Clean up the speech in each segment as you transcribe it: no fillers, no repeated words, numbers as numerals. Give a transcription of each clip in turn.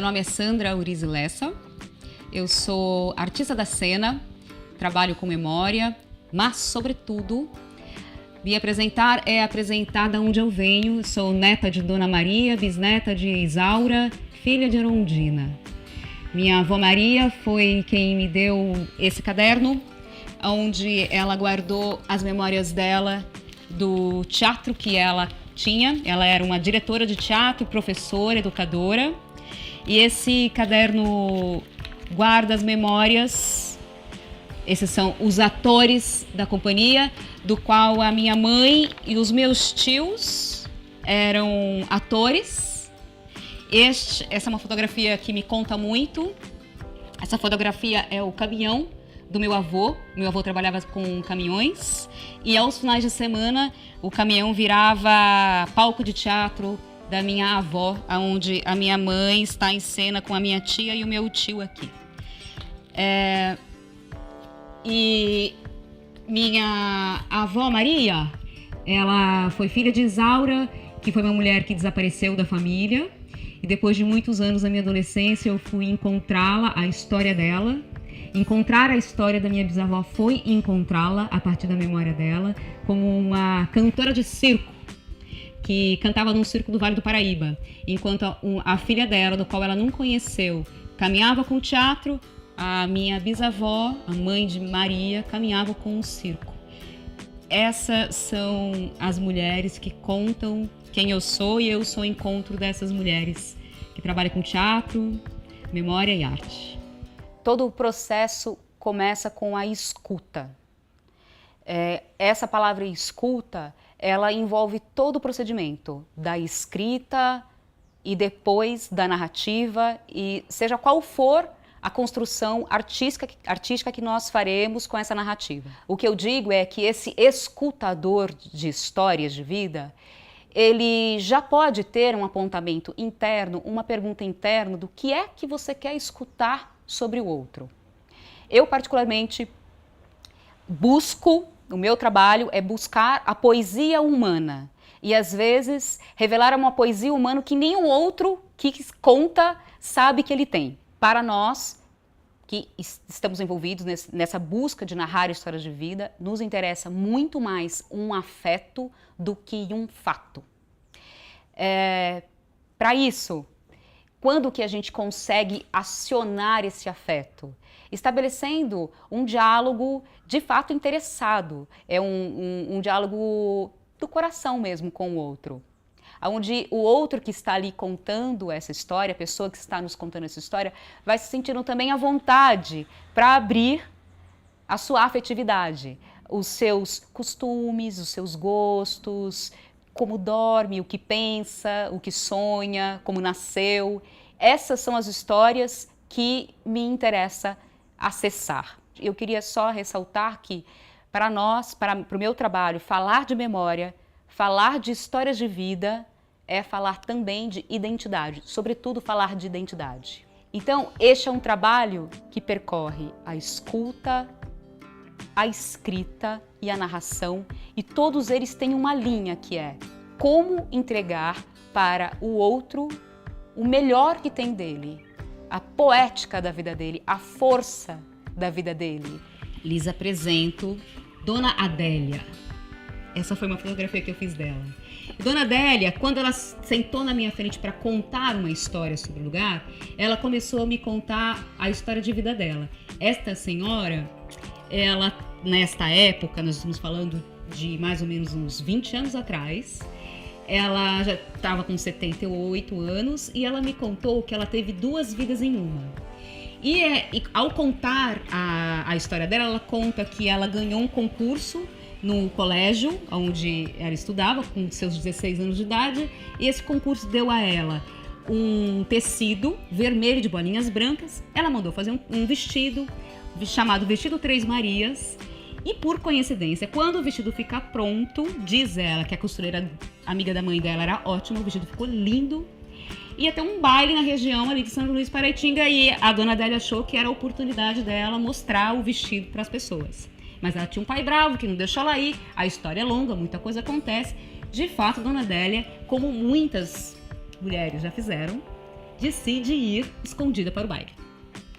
nome é Sandra Urize Lessa, eu sou artista da cena, trabalho com memória, mas, sobretudo, me apresentar é apresentar de onde eu venho. Sou neta de Dona Maria, bisneta de Isaura, filha de Erundina. Minha avó Maria foi quem me deu esse caderno, onde ela guardou as memórias dela do teatro que ela tinha. Ela era uma diretora de teatro, professora, educadora. E esse caderno guarda as memórias. Esses são os atores da companhia, do qual a minha mãe e os tios eram atores. Essa é uma fotografia que me conta muito. Essa fotografia é o caminhão do meu avô. Meu avô trabalhava com caminhões e aos finais de semana o caminhão virava palco de teatro da minha avó, onde a minha mãe está em cena com a minha tia e o meu tio aqui. E minha avó Maria, ela foi filha de Isaura, que foi uma mulher que desapareceu da família. E depois de muitos anos da minha adolescência, eu fui encontrá-la, a história dela. Encontrar a história da minha bisavó foi encontrá-la a partir da memória dela, como uma cantora de circo, que cantava num circo do Vale do Paraíba. Enquanto a filha dela, do qual ela não conheceu, caminhava com o teatro, a minha bisavó, a mãe de Maria, caminhava com o circo. Essas são as mulheres que contam quem eu sou, e eu sou o encontro dessas mulheres que trabalham com teatro, memória e arte. Todo o processo começa com a escuta. Essa palavra escuta, ela envolve todo o procedimento da escrita e depois da narrativa, e seja qual for a construção artística que nós faremos com essa narrativa. O que eu digo é que esse escutador de histórias de vida, ele já pode ter um apontamento interno, uma pergunta interna do que é que você quer escutar sobre o outro. Eu, particularmente, o meu trabalho é buscar a poesia humana e, às vezes, revelar uma poesia humana que nenhum outro que conta sabe que ele tem. Para nós, que estamos envolvidos nessa busca de narrar histórias de vida, nos interessa muito mais um afeto do que um fato. Para isso, quando que a gente consegue acionar esse afeto? Estabelecendo um diálogo de fato interessado, um diálogo do coração mesmo com o outro. Onde o outro que está ali contando essa história, a pessoa que está nos contando essa história, vai se sentindo também à vontade para abrir a sua afetividade, os seus costumes, os seus gostos, como dorme, o que pensa, o que sonha, como nasceu. Essas são as histórias que me interessa acessar. Eu queria só ressaltar que, para nós, para o meu trabalho, falar de memória, falar de histórias de vida é falar também de identidade, sobretudo falar de identidade. Então, este é um trabalho que percorre a escuta, a escrita e a narração, e todos eles têm uma linha que é como entregar para o outro o melhor que tem dele, a poética da vida dele, a força da vida dele. Lhes apresento Dona Adélia. Essa foi uma fotografia que eu fiz dela. Dona Adélia, quando ela sentou na minha frente para contar uma história sobre o lugar, ela começou a me contar a história de vida dela. Esta senhora, ela, nesta época, nós estamos falando de mais ou menos uns 20 anos atrás, ela já estava com 78 anos e ela me contou que ela teve 2 vidas em uma. E ao contar a história dela, ela conta que ela ganhou um concurso no colégio onde ela estudava, com seus 16 anos de idade, e esse concurso deu a ela um tecido vermelho de bolinhas brancas. Ela mandou fazer um vestido chamado Vestido Três Marias, e por coincidência, quando o vestido fica pronto, diz ela que a costureira amiga da mãe dela era ótima, o vestido ficou lindo, ia ter um baile na região ali de São Luís Paraitinga, e a Dona Adélia achou que era a oportunidade dela mostrar o vestido para as pessoas. Mas ela tinha um pai bravo que não deixou ela ir, a história é longa, muita coisa acontece. De fato, Dona Adélia, como muitas mulheres já fizeram, decide ir escondida para o baile.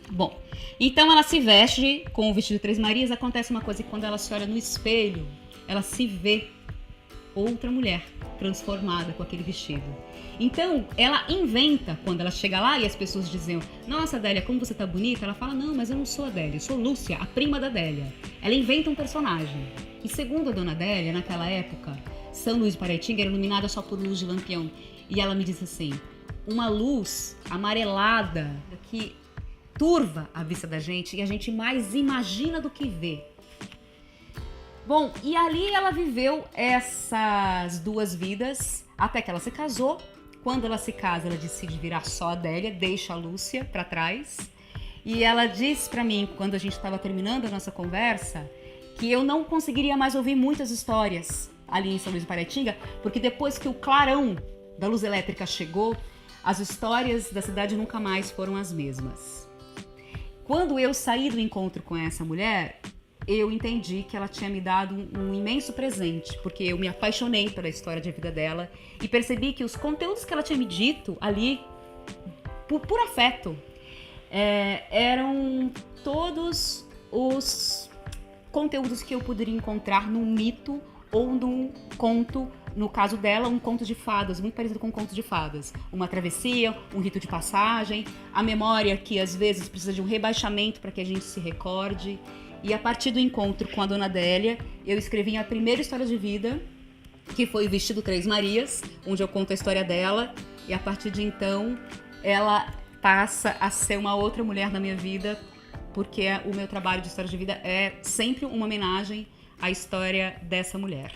Bom, então ela se veste com o vestido de Três Marias. Acontece uma coisa que quando ela se olha no espelho, ela se vê outra mulher transformada com aquele vestido. Então, ela inventa, quando ela chega lá e as pessoas diziam: nossa, Adélia, como você tá bonita? Ela fala: não, mas eu não sou a Adélia, eu sou Lúcia, a prima da Adélia. Ela inventa um personagem. E segundo a dona Adélia, naquela época, São Luís de Paraitinga era iluminada só por luz de lampião. E ela me disse assim: uma luz amarelada que turva a vista da gente e a gente mais imagina do que vê. Bom, e ali ela viveu essas duas vidas até que ela se casou. Quando ela se casa, ela decide virar só a Adélia, deixa a Lúcia para trás. E ela disse para mim, quando a gente estava terminando a nossa conversa, que eu não conseguiria mais ouvir muitas histórias ali em São Luís de Paraitinga, porque depois que o clarão da luz elétrica chegou, as histórias da cidade nunca mais foram as mesmas. Quando eu saí do encontro com essa mulher, eu entendi que ela tinha me dado um imenso presente, porque eu me apaixonei pela história de vida dela e percebi que os conteúdos que ela tinha me dito ali, por afeto, eram todos os conteúdos que eu poderia encontrar num mito ou num conto. No caso dela, um conto de fadas, muito parecido com um conto de fadas. Uma travessia, um rito de passagem, a memória que às vezes precisa de um rebaixamento para que a gente se recorde. E a partir do encontro com a dona Adélia, eu escrevi a primeira história de vida, que foi o Vestido Três Marias, onde eu conto a história dela. E a partir de então, ela passa a ser uma outra mulher na minha vida, porque o meu trabalho de história de vida é sempre uma homenagem à história dessa mulher.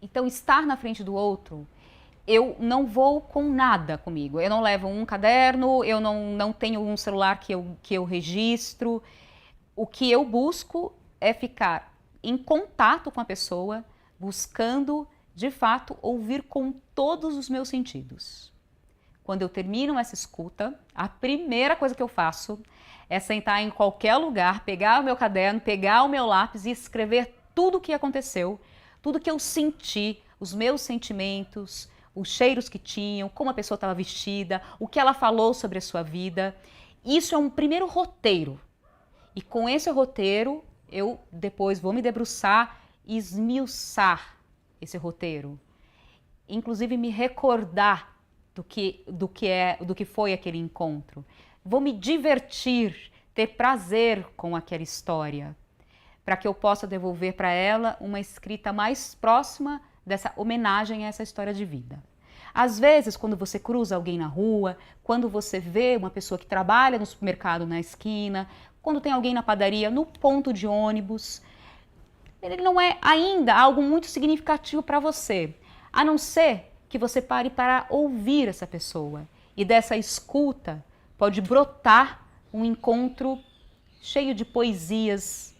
Então, estar na frente do outro, eu não vou com nada comigo. Eu não levo um caderno, eu não tenho um celular que eu registro. O que eu busco é ficar em contato com a pessoa, buscando, de fato, ouvir com todos os meus sentidos. Quando eu termino essa escuta, a primeira coisa que eu faço é sentar em qualquer lugar, pegar o meu caderno, pegar o meu lápis e escrever tudo o que aconteceu, tudo que eu senti, os meus sentimentos, os cheiros que tinham, como a pessoa estava vestida, o que ela falou sobre a sua vida. Isso é um primeiro roteiro. E com esse roteiro, eu depois vou me debruçar e esmiuçar esse roteiro. Inclusive me recordar do que foi aquele encontro. Vou me divertir, ter prazer com aquela história, para que eu possa devolver para ela uma escrita mais próxima dessa homenagem a essa história de vida. Às vezes, quando você cruza alguém na rua, quando você vê uma pessoa que trabalha no supermercado na esquina, quando tem alguém na padaria, no ponto de ônibus, ele não é ainda algo muito significativo para você, a não ser que você pare para ouvir essa pessoa. E dessa escuta pode brotar um encontro cheio de poesias,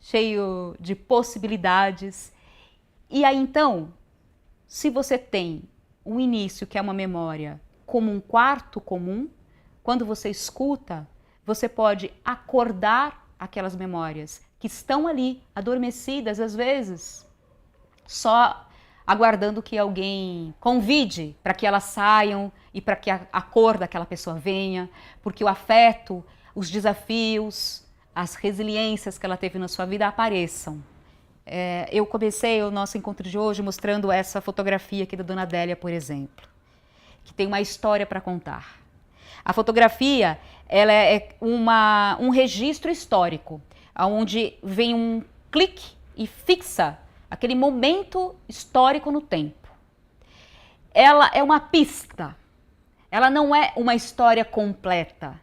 cheio de possibilidades. E aí então, se você tem um início que é uma memória como um quarto comum, quando você escuta, você pode acordar aquelas memórias que estão ali, adormecidas às vezes, só aguardando que alguém convide para que elas saiam e para que a cor daquela pessoa venha, porque o afeto, os desafios, as resiliências que ela teve na sua vida apareçam. Eu comecei o nosso encontro de hoje mostrando essa fotografia aqui da Dona Adélia, por exemplo, que tem uma história para contar. A fotografia, ela é um registro histórico, onde vem um clique e fixa aquele momento histórico no tempo. Ela é uma pista, ela não é uma história completa.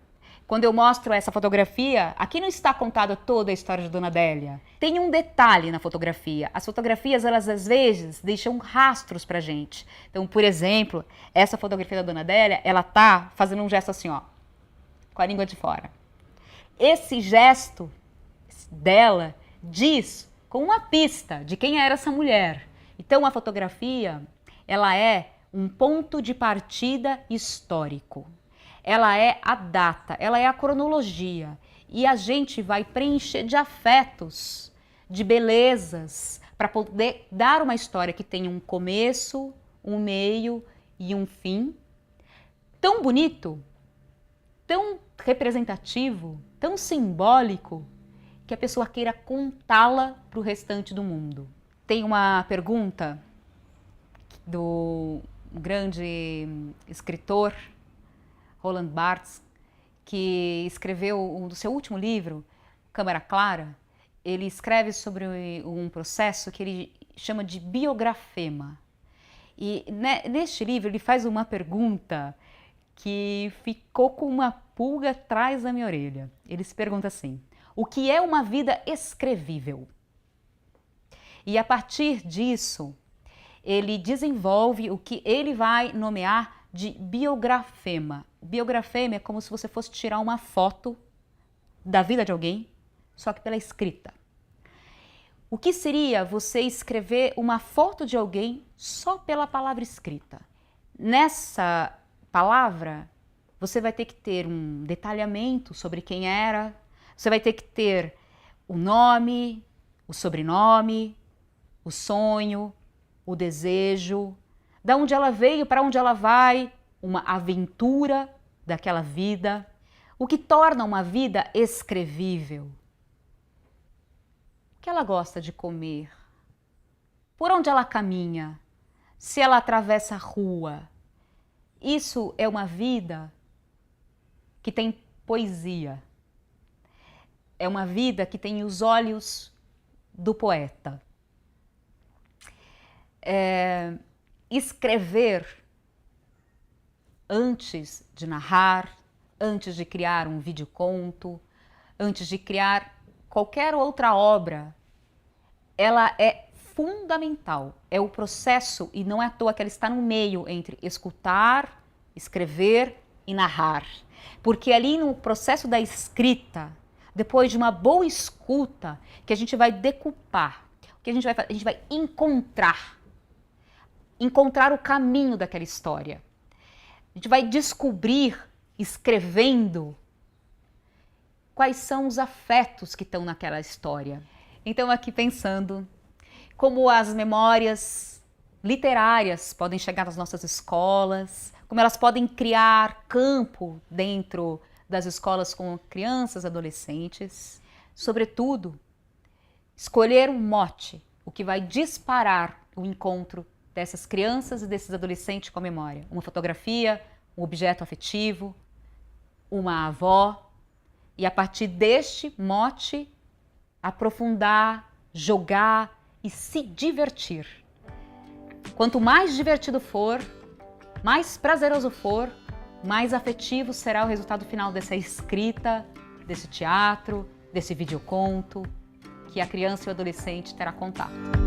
Quando eu mostro essa fotografia, aqui não está contada toda a história de Dona Adélia. Tem um detalhe na fotografia. As fotografias, elas às vezes deixam rastros pra gente. Então, por exemplo, essa fotografia da Dona Adélia, ela tá fazendo um gesto assim, ó, com a língua de fora. Esse gesto dela diz com uma pista de quem era essa mulher. Então, a fotografia, ela é um ponto de partida histórico. Ela é a data, ela é a cronologia. E a gente vai preencher de afetos, de belezas, para poder dar uma história que tenha um começo, um meio e um fim. tão bonito, tão representativo, tão simbólico, que a pessoa queira contá-la para o restante do mundo. Tem uma pergunta do grande escritor Roland Barthes, que escreveu do seu último livro, Câmara Clara. Ele escreve sobre um processo que ele chama de biografema. E neste livro ele faz uma pergunta que ficou com uma pulga atrás da minha orelha. Ele se pergunta assim: o que é uma vida escrevível? E a partir disso, ele desenvolve o que ele vai nomear de biografema. Biografema é como se você fosse tirar uma foto da vida de alguém, só que pela escrita. O que seria você escrever uma foto de alguém só pela palavra escrita? Nessa palavra, você vai ter que ter um detalhamento sobre quem era, você vai ter que ter o nome, o sobrenome, o sonho, o desejo, da onde ela veio, para onde ela vai, uma aventura daquela vida, o que torna uma vida escrevível. O que ela gosta de comer, por onde ela caminha, se ela atravessa a rua. Isso é uma vida que tem poesia. É uma vida que tem os olhos do poeta. Escrever antes de narrar, antes de criar um videoconto, antes de criar qualquer outra obra, ela é fundamental. É o processo, e não é à toa que ela está no meio entre escutar, escrever e narrar. Porque ali no processo da escrita, depois de uma boa escuta, que a gente vai decupar, o que a gente vai fazer? A gente vai encontrar o caminho daquela história. A gente vai descobrir, escrevendo, quais são os afetos que estão naquela história. Então, aqui pensando como as memórias literárias podem chegar nas nossas escolas, como elas podem criar campo dentro das escolas com crianças e adolescentes. Sobretudo, escolher um mote, o que vai disparar o encontro dessas crianças e desses adolescentes com a memória. Uma fotografia, um objeto afetivo, uma avó. E a partir deste mote, aprofundar, jogar e se divertir. Quanto mais divertido for, mais prazeroso for, mais afetivo será o resultado final dessa escrita, desse teatro, desse videoconto, que a criança e o adolescente terá contato.